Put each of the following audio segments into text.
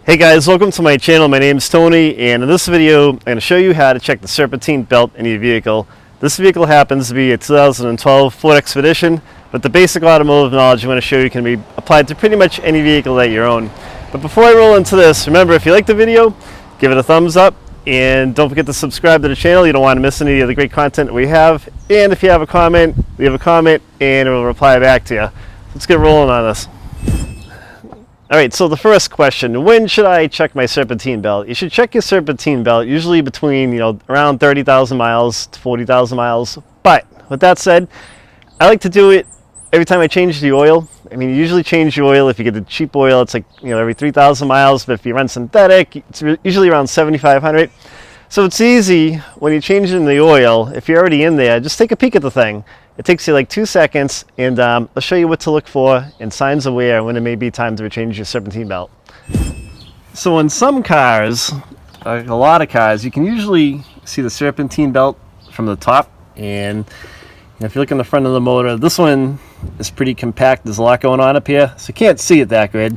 Hey guys, welcome to my channel. My name is Tony, and in this video I'm going to show you how to check the Serpentine belt in your vehicle. This vehicle happens to be a 2012 Ford Expedition, but the basic automotive knowledge I'm going to show you can be applied to pretty much any vehicle that you own. But before I roll into this, remember, if you like the video, give it a thumbs up, and don't forget to subscribe to the channel. You don't want to miss any of the great content that we have. And if you have a comment, leave a comment and we'll reply back to you. Let's get rolling on this. Alright, so the first question, when should I check my Serpentine belt? You should check your Serpentine belt usually between, around 30,000 miles to 40,000 miles. But with that said, I like to do it every time I change the oil. I mean, you usually change the oil. If you get the cheap oil, it's like, every 3,000 miles. But if you run synthetic, it's usually around 7,500. So it's easy when you change in the oil. If you're already in there, just take a peek at the thing. It takes you like 2 seconds, and I'll show you what to look for and signs of wear when it may be time to change your Serpentine belt. So in some cars, like a lot of cars, you can usually see the Serpentine belt from the top. And if you look in the front of the motor, this one is pretty compact. There's a lot going on up here, so you can't see it that good.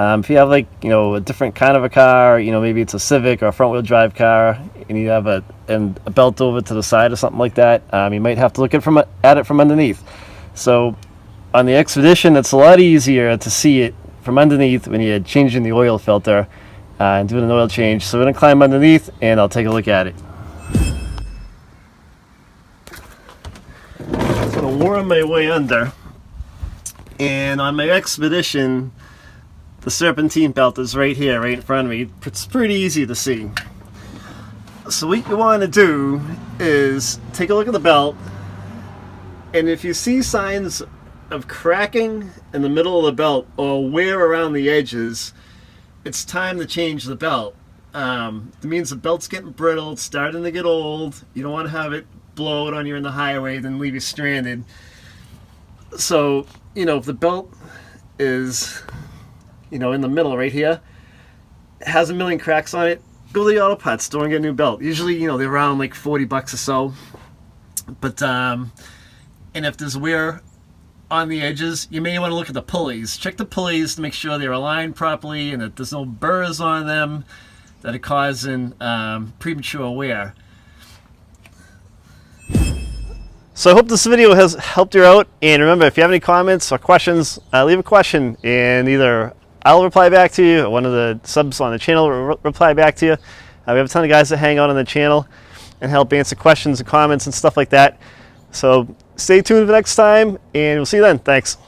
If you have like a different kind of a car, maybe it's a Civic or a front-wheel drive car, and you have a belt over to the side or something like that, you might have to look at it from underneath. So on the Expedition, it's a lot easier to see it from underneath when you're changing the oil filter and doing an oil change. So we're going to climb underneath and I'll take a look at it. I'm going to worm my way under, and on my Expedition, the Serpentine belt is right here, right in front of me. It's pretty easy to see. So what you want to do is take a look at the belt, and if you see signs of cracking in the middle of the belt or wear around the edges, it's time to change the belt. It means the belt's getting brittle, it's starting to get old. You don't want to have it blow it on you in the highway, then leave you stranded. So, if the belt is in the middle right here, has a million cracks on it, go to the auto parts store and get a new belt. Usually, they're around like 40 bucks or so. But, and if there's wear on the edges, you may want to look at the pulleys. Check the pulleys to make sure they're aligned properly and that there's no burrs on them that are causing premature wear. So I hope this video has helped you out. And remember, if you have any comments or questions, leave a question, and either I'll reply back to you, or one of the subs on the channel will reply back to you. We have a ton of guys that hang out on the channel and help answer questions and comments and stuff like that. So stay tuned for next time, and we'll see you then. Thanks.